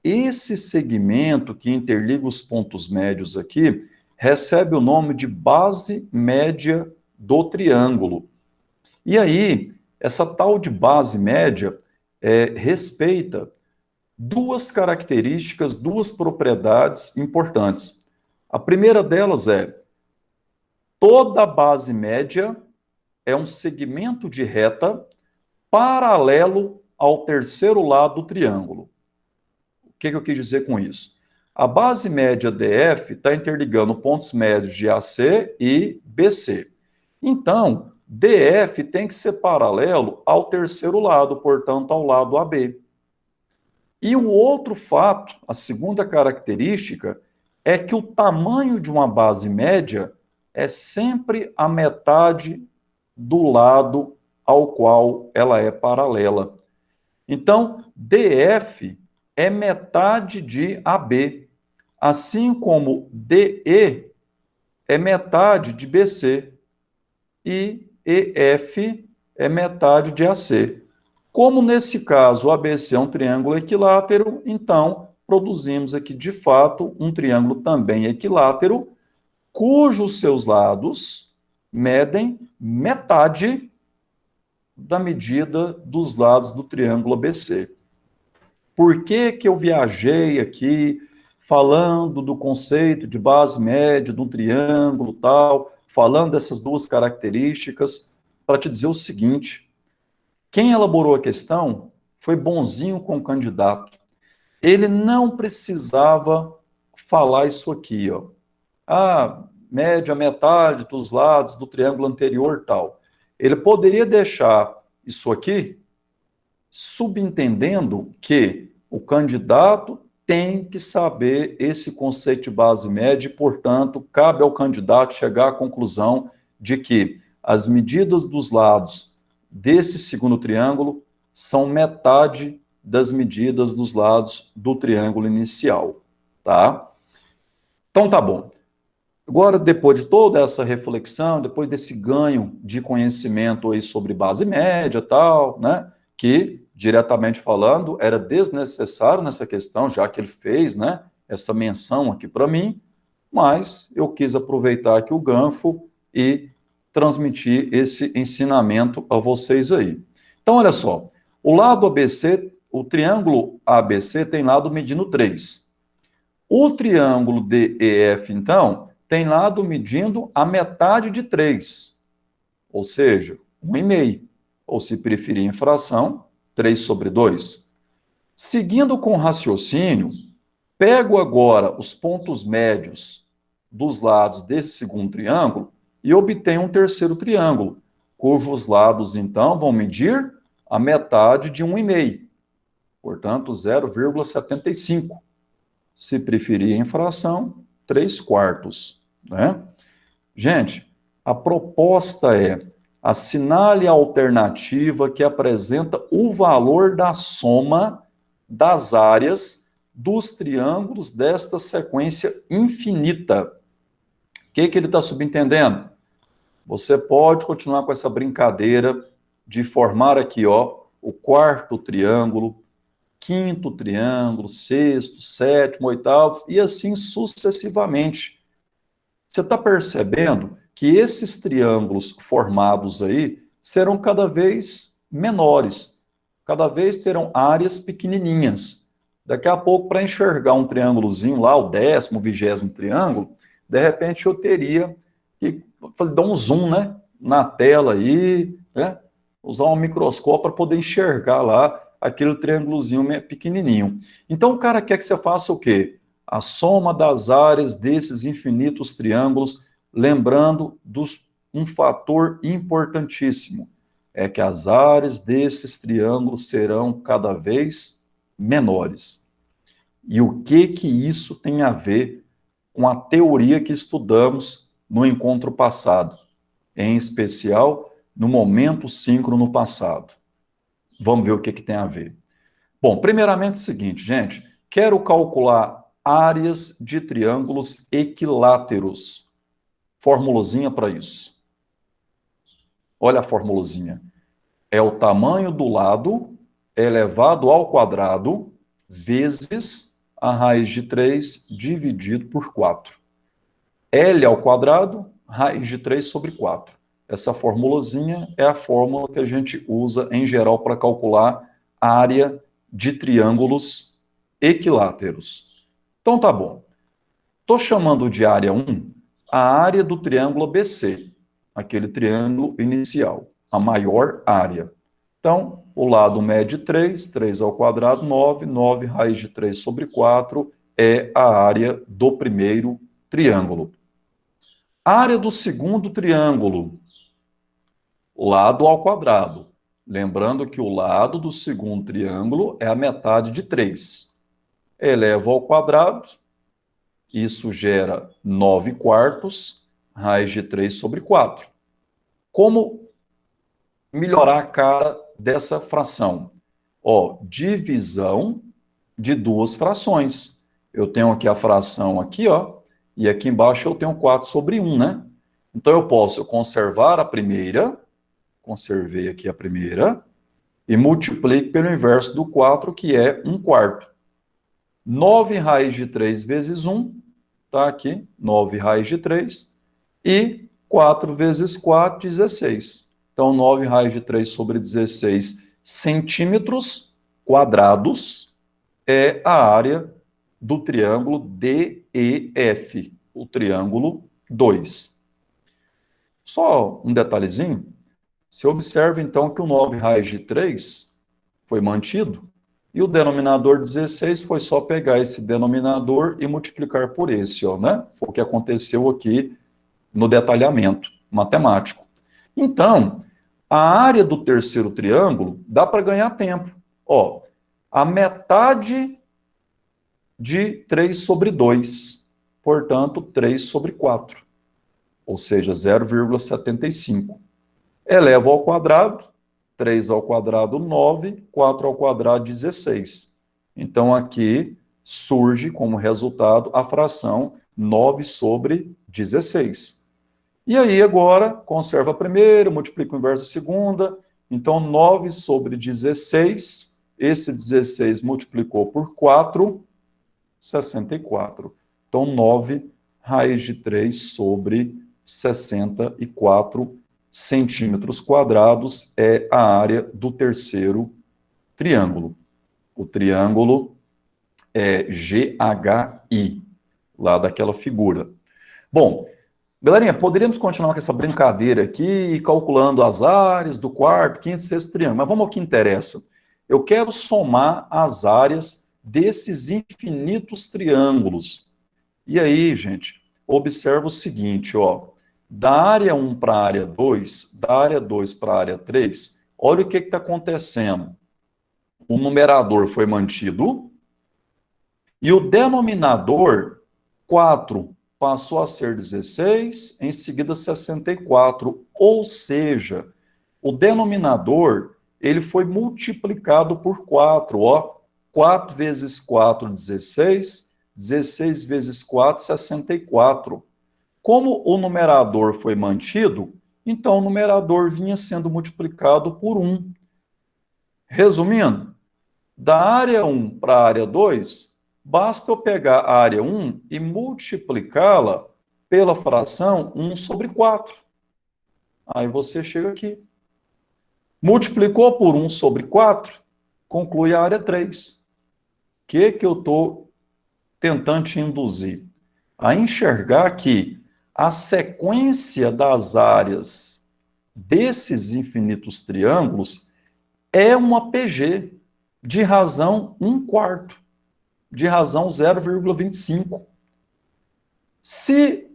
Esse segmento que interliga os pontos médios aqui recebe o nome de base média do triângulo. E aí, essa tal de base média respeita 2 características, 2 propriedades importantes. A primeira delas é: toda base média é um segmento de reta paralelo ao terceiro lado do triângulo. O que eu quis dizer com isso? A base média DF está interligando pontos médios de AC e BC. Então, DF tem que ser paralelo ao terceiro lado, portanto, ao lado AB. E o outro fato, a segunda característica, é que o tamanho de uma base média é sempre a metade do lado ao qual ela é paralela. Então, DF é metade de AB, assim como DE é metade de BC e EF é metade de AC. Como nesse caso o ABC é um triângulo equilátero, então produzimos aqui de fato um triângulo também equilátero, cujos seus lados medem metade da medida dos lados do triângulo ABC. Por que eu viajei aqui falando do conceito de base média de um triângulo tal, falando dessas 2 características, para te dizer o seguinte: quem elaborou a questão foi bonzinho com o candidato. Ele não precisava falar isso aqui, ó. Média, metade dos lados do triângulo anterior, tal. Ele poderia deixar isso aqui subentendendo que o candidato tem que saber esse conceito de base média e, portanto, cabe ao candidato chegar à conclusão de que as medidas dos lados desse segundo triângulo são metade das medidas dos lados do triângulo inicial, tá? Então, tá bom. Agora, depois de toda essa reflexão, depois desse ganho de conhecimento aí sobre base média e tal, né, que, diretamente falando, era desnecessário nessa questão, já que ele fez, né, essa menção aqui para mim, mas eu quis aproveitar aqui o gancho e transmitir esse ensinamento a vocês aí. Então, olha só, o lado ABC, o triângulo ABC tem lado medindo 3. O triângulo DEF, então, tem lado medindo a metade de 3, ou seja, 1,5. Ou, se preferir em fração, 3/2. Seguindo com o raciocínio, pego agora os pontos médios dos lados desse segundo triângulo e obtenho um terceiro triângulo, cujos lados, então, vão medir a metade de 1,5. Portanto, 0,75. Se preferir em fração, 3/4, né? Gente, a proposta é: assinale a alternativa que apresenta o valor da soma das áreas dos triângulos desta sequência infinita. O que ele está subentendendo? Você pode continuar com essa brincadeira de formar aqui, ó, o quarto triângulo, quinto triângulo, sexto, sétimo, oitavo, e assim sucessivamente. Você está percebendo que esses triângulos formados aí serão cada vez menores, cada vez terão áreas pequenininhas. Daqui a pouco, para enxergar um triângulozinho lá, o 10º, 20º triângulo, de repente eu teria que dar um zoom, né, na tela aí, né, usar um microscópio para poder enxergar lá aquele triângulozinho pequenininho. Então o cara quer que você faça o quê? A soma das áreas desses infinitos triângulos, lembrando um fator importantíssimo, é que as áreas desses triângulos serão cada vez menores. E o que isso tem a ver com a teoria que estudamos no encontro passado, em especial no momento síncrono passado? Vamos ver o que tem a ver. Bom, primeiramente é o seguinte, gente, quero calcular áreas de triângulos equiláteros. Formulazinha para isso. Olha a formulazinha. É o tamanho do lado elevado ao quadrado vezes a raiz de 3 dividido por 4. L ao quadrado, raiz de 3/4. Essa formulazinha é a fórmula que a gente usa, em geral, para calcular a área de triângulos equiláteros. Então, tá bom. Estou chamando de área 1 a área do triângulo ABC, aquele triângulo inicial, a maior área. Então, o lado mede 3, 3 ao quadrado, 9, 9 raiz de 3/4 é a área do primeiro triângulo. A área do segundo triângulo, lado ao quadrado. Lembrando que o lado do segundo triângulo é a metade de 3. Elevo ao quadrado, isso gera 9/4, raiz de 3/4. Como melhorar a cara dessa fração? Ó, divisão de duas frações. Eu tenho aqui a fração aqui, ó, e aqui embaixo eu tenho 4/1, né? Então eu posso conservar a primeira, conservei aqui a primeira, e multiplico pelo inverso do 4, que é 1/4. 9 raiz de 3 vezes 1, tá aqui, 9 raiz de 3, e 4 vezes 4, 16. Então, 9 raiz de 3/16 centímetros quadrados é a área do triângulo DEF, o triângulo 2. Só um detalhezinho, você observa então que o 9 raiz de 3 foi mantido, e o denominador 16 foi só pegar esse denominador e multiplicar por esse, ó, né? Foi o que aconteceu aqui no detalhamento matemático. Então, a área do terceiro triângulo dá para ganhar tempo. Ó, a metade de 3/2, portanto, 3/4, ou seja, 0,75. Elevo ao quadrado, 3 ao quadrado, 9, 4 ao quadrado, 16. Então, aqui surge como resultado a fração 9/16. E aí, agora, conserva a primeira, multiplica o inverso da segunda. Então, 9/16, esse 16 multiplicou por 4, 64. Então, 9 raiz de 3/64 centímetros quadrados é a área do terceiro triângulo. O triângulo é GHI, lá daquela figura. Bom, galerinha, poderíamos continuar com essa brincadeira aqui, calculando as áreas do quarto, quinto e sexto triângulo, mas vamos ao que interessa. Eu quero somar as áreas desses infinitos triângulos. E aí, gente, observa o seguinte, ó, da área 1 para a área 2, da área 2 para a área 3, olha o que está acontecendo. O numerador foi mantido e o denominador, 4, passou a ser 16, em seguida 64, ou seja, o denominador, ele foi multiplicado por 4, ó, 4 vezes 4, 16, 16 vezes 4, 64. Como o numerador foi mantido, então o numerador vinha sendo multiplicado por 1. Resumindo, da área 1 para a área 2, basta eu pegar a área 1 e multiplicá-la pela fração 1 sobre 4. Aí você chega aqui. Multiplicou por 1 sobre 4, conclui a área 3. O que eu estou tentando te induzir? A enxergar que a sequência das áreas desses infinitos triângulos é uma PG de razão 1/4, de razão 0,25. Se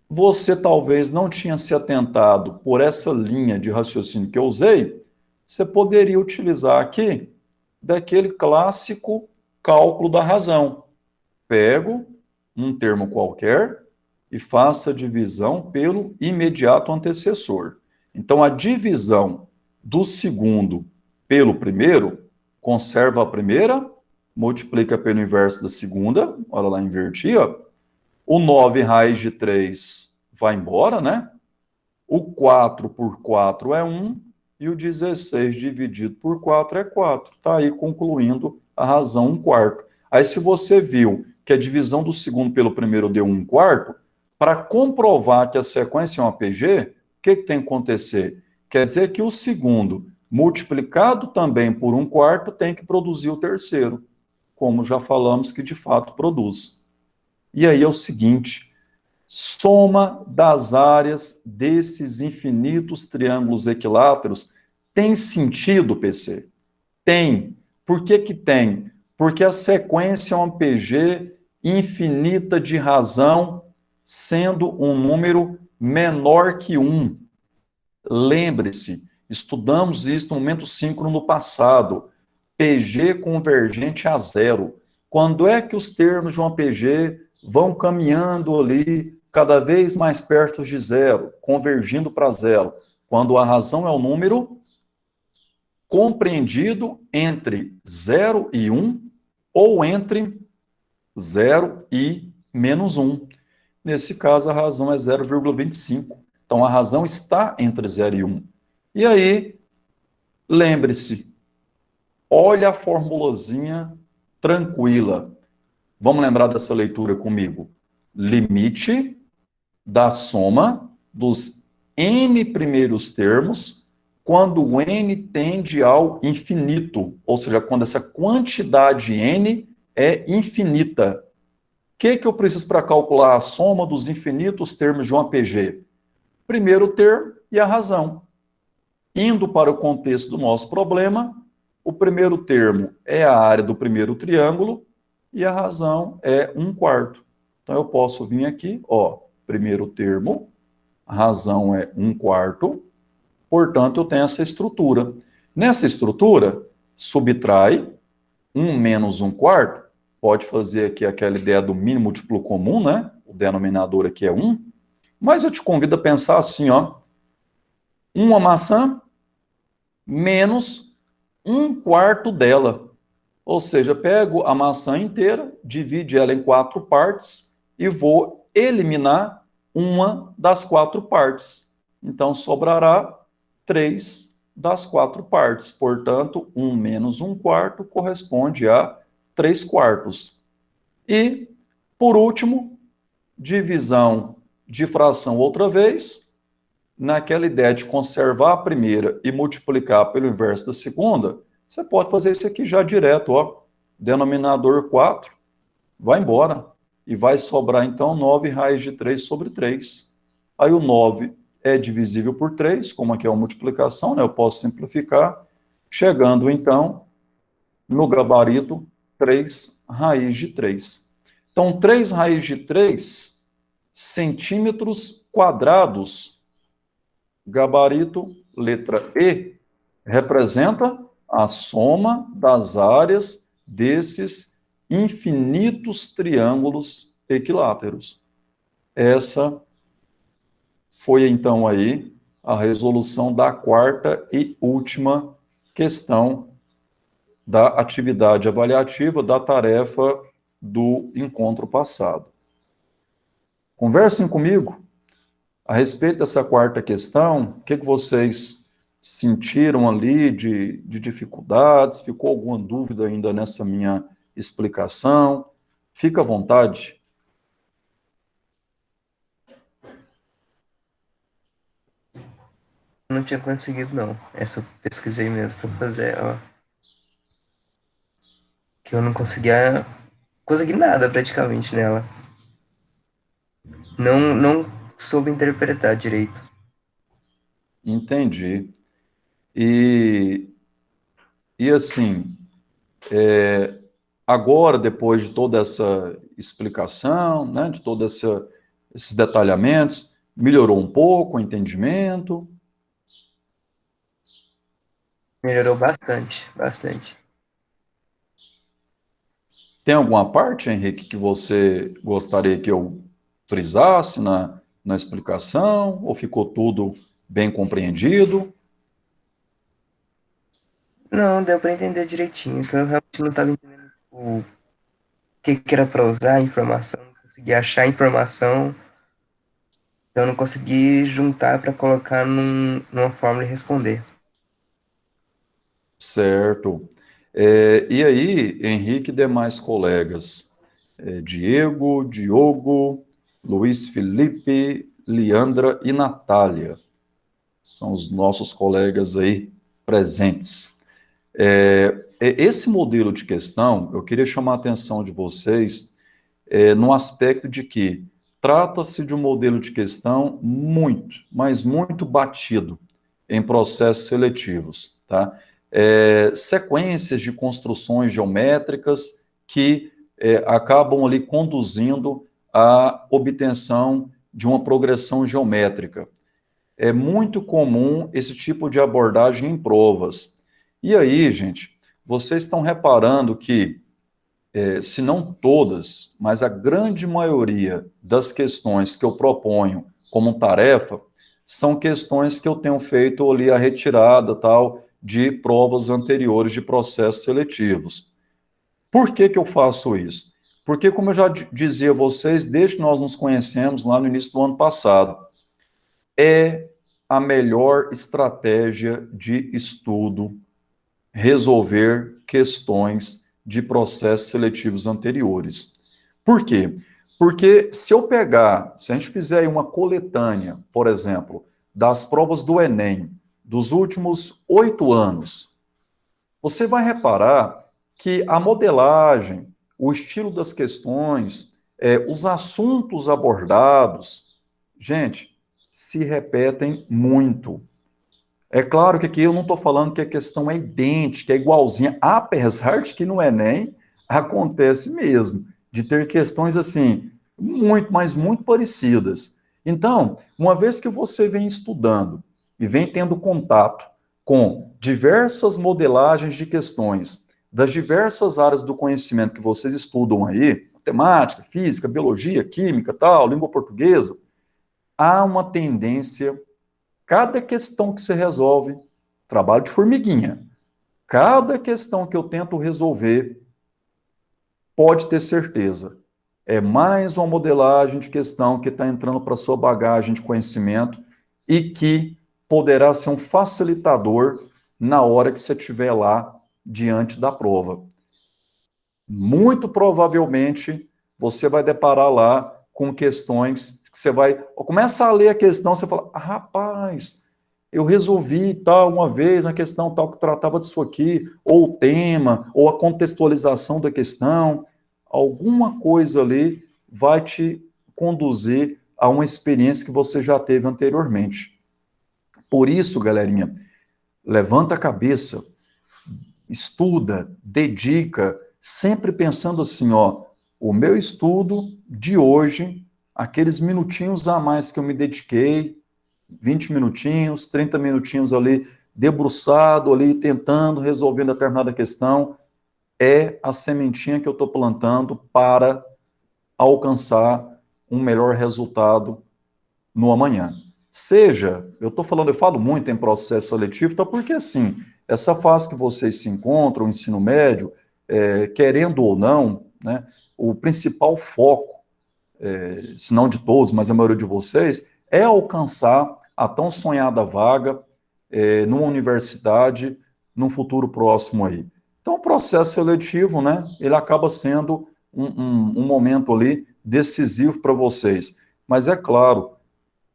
você talvez não tinha se atentado por essa linha de raciocínio que eu usei, você poderia utilizar aqui daquele clássico cálculo da razão. Pego um termo qualquer e faço a divisão pelo imediato antecessor. Então, a divisão do segundo pelo primeiro, conserva a primeira, multiplica pelo inverso da segunda, olha lá, inverti, ó. O 9 raiz de 3 vai embora, né? O 4 por 4 é 1, e o 16 dividido por 4 é 4. Está aí concluindo a razão 1/4. Aí, se você viu que a divisão do segundo pelo primeiro deu 1/4, para comprovar que a sequência é uma PG, o que tem que acontecer? Quer dizer que o segundo, multiplicado também por 1/4, tem que produzir o terceiro, como já falamos que de fato produz. E aí é o seguinte, soma das áreas desses infinitos triângulos equiláteros tem sentido, PC? Tem. Por que que tem? Porque a sequência é uma PG infinita de razão, sendo um número menor que 1. Lembre-se, estudamos isso no momento síncrono no passado. PG convergente a 0. Quando é que os termos de uma PG vão caminhando ali, cada vez mais perto de 0, convergindo para 0? Quando a razão é o número compreendido entre 0 e 1, ou entre 0 e menos 1. Nesse caso, a razão é 0,25. Então, a razão está entre 0 e 1. E aí, lembre-se, olha a formulazinha tranquila. Vamos lembrar dessa leitura comigo. Limite da soma dos n primeiros termos quando o n tende ao infinito, ou seja, quando essa quantidade n é infinita. O que eu preciso para calcular a soma dos infinitos termos de uma PG? Primeiro termo e a razão. Indo para o contexto do nosso problema, o primeiro termo é a área do primeiro triângulo e a razão é 1/4. Então, eu posso vir aqui, ó, primeiro termo, a razão é 1/4, portanto, eu tenho essa estrutura. Nessa estrutura, subtrai 1 menos 1/4, pode fazer aqui aquela ideia do mínimo múltiplo comum, né? O denominador aqui é 1, mas eu te convido a pensar assim, ó, uma maçã menos 1/4 dela. Ou seja, pego a maçã inteira, divide ela em 4 partes e vou eliminar uma das 4 partes. Então, sobrará 3 das 4 partes. Portanto, 1 menos 1/4 corresponde a 3/4. E, por último, divisão de fração outra vez, naquela ideia de conservar a primeira e multiplicar pelo inverso da segunda, você pode fazer isso aqui já direto, ó. Denominador 4, vai embora. E vai sobrar, então, 9 raiz de 3 sobre 3. Aí o 9 é divisível por 3, como aqui é uma multiplicação, né? Eu posso simplificar, chegando, então, no gabarito 3 raiz de 3. Então, 3 raiz de 3 centímetros quadrados, gabarito, letra E, representa a soma das áreas desses infinitos triângulos equiláteros. Essa foi, então, aí a resolução da quarta e última questão da atividade avaliativa da tarefa do encontro passado. Conversem comigo a respeito dessa quarta questão. O que vocês sentiram ali de dificuldades? Ficou alguma dúvida ainda nessa minha explicação? Fica à vontade. Não tinha conseguido, não. Essa eu pesquisei mesmo pra fazer, ó. Que eu não consegui nada praticamente nela. Não soube interpretar direito. Entendi. E assim, agora, depois de toda essa explicação, né, de todos esses detalhamentos, melhorou um pouco o entendimento? Melhorou bastante, bastante. Tem alguma parte, Henrique, que você gostaria que eu frisasse na explicação? Ou ficou tudo bem compreendido? Não, deu pra entender direitinho, que eu realmente não tava entendendo o que era pra usar a informação, não consegui achar a informação, então eu não consegui juntar pra colocar numa fórmula e responder. Certo. E aí, Henrique e demais colegas? Diego, Diogo, Luiz Felipe, Leandra e Natália. São os nossos colegas aí presentes. Esse modelo de questão, eu queria chamar a atenção de vocês no aspecto de que trata-se de um modelo de questão muito, mas muito batido em processos seletivos, tá? Sequências de construções geométricas que acabam ali conduzindo à obtenção de uma progressão geométrica. É muito comum esse tipo de abordagem em provas. E aí, gente, vocês estão reparando que, se não todas, mas a grande maioria das questões que eu proponho como tarefa são questões que eu tenho feito ali a retirada tal de provas anteriores de processos seletivos. Por que eu faço isso? Porque, como eu já dizia a vocês, desde que nós nos conhecemos lá no início do ano passado, é a melhor estratégia de estudo resolver questões de processos seletivos anteriores. Por quê? Porque se a gente fizer aí uma coletânea, por exemplo, das provas do Enem, dos últimos 8 anos, você vai reparar que a modelagem, o estilo das questões, os assuntos abordados, gente, se repetem muito. É claro que aqui eu não estou falando que a questão é idêntica, é igualzinha, apesar de que no Enem acontece mesmo, de ter questões assim, muito, mas muito parecidas. Então, uma vez que você vem estudando e vem tendo contato com diversas modelagens de questões das diversas áreas do conhecimento que vocês estudam aí, matemática, física, biologia, química, tal, língua portuguesa, há uma tendência. Cada questão que você resolve, trabalho de formiguinha. Cada questão que eu tento resolver, pode ter certeza, é mais uma modelagem de questão que está entrando para a sua bagagem de conhecimento e que poderá ser um facilitador na hora que você estiver lá diante da prova. Muito provavelmente, você vai deparar lá com questões que você vai... Começa a ler a questão, você fala, rapaz, eu resolvi tal uma vez uma questão tal que tratava disso aqui, ou o tema, ou a contextualização da questão. alguma coisa ali vai te conduzir a uma experiência que você já teve anteriormente. Por isso, galerinha, levanta a cabeça, estuda, dedica, sempre pensando assim, ó, o meu estudo de hoje, aqueles minutinhos a mais que eu me dediquei, 20 minutinhos, 30 minutinhos ali, debruçado ali, tentando, resolvendo determinada questão, é a sementinha que eu estou plantando para alcançar um melhor resultado no amanhã. Seja, eu falo muito em processo seletivo, tá, porque assim, essa fase que vocês se encontram, o ensino médio, querendo ou não, né, o principal foco, se não de todos, mas a maioria de vocês, é alcançar a tão sonhada vaga numa universidade num futuro próximo aí. Então, o processo seletivo, né, ele acaba sendo um momento ali decisivo para vocês. Mas é claro,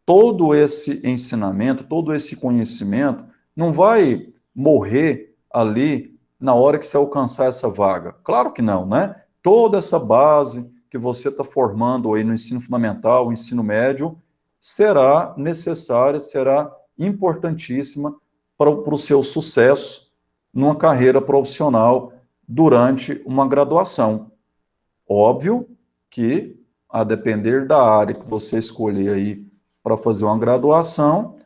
todo esse ensinamento, todo esse conhecimento não vai morrer ali na hora que você alcançar essa vaga. Claro que não, né? Toda essa base que você está formando aí no ensino fundamental, ensino médio, será necessária, será importantíssima para o seu sucesso numa carreira profissional durante uma graduação. Óbvio que, a depender da área que você escolher aí para fazer uma graduação,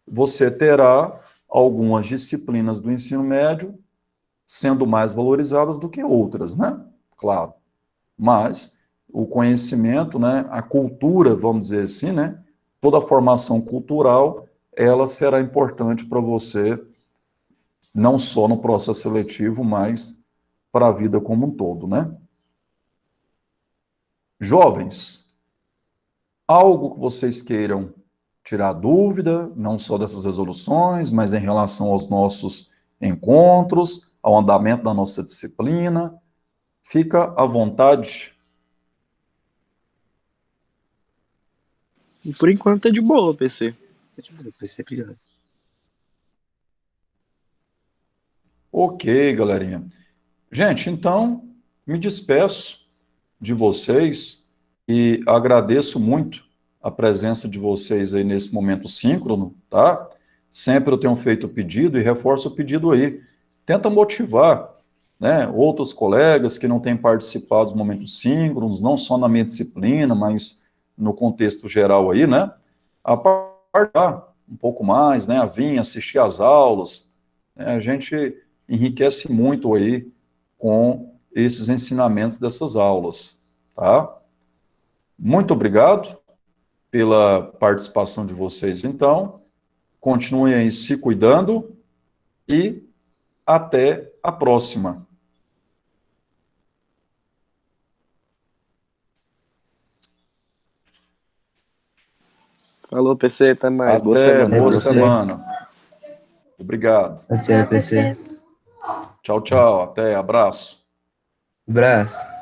você terá algumas disciplinas do ensino médio sendo mais valorizadas do que outras, né? Claro. Mas o conhecimento, né, a cultura, vamos dizer assim, né, toda a formação cultural, ela será importante para você, não só no processo seletivo, mas para a vida como um todo, né? Jovens, algo que vocês queiram tirar dúvida, não só dessas resoluções, mas em relação aos nossos encontros, ao andamento da nossa disciplina, fica à vontade. E por enquanto tá de boa, PC. PC, obrigado. Ok, galerinha. Gente, então, me despeço de vocês e agradeço muito a presença de vocês aí nesse momento síncrono, tá? Sempre eu tenho feito o pedido e reforço o pedido aí. Tenta motivar, né, outros colegas que não têm participado dos momentos síncronos, não só na minha disciplina, mas no contexto geral aí, né? A participar um pouco mais, né? A vir assistir às aulas, né? A gente enriquece muito aí com esses ensinamentos dessas aulas, tá? Muito obrigado pela participação de vocês, então. Continuem aí se cuidando e até a próxima. Falou, PC, até mais. Boa Até, semana. boa você. semana. Obrigado. Até, PC. Tchau, tchau. Até, abraço. Abraço.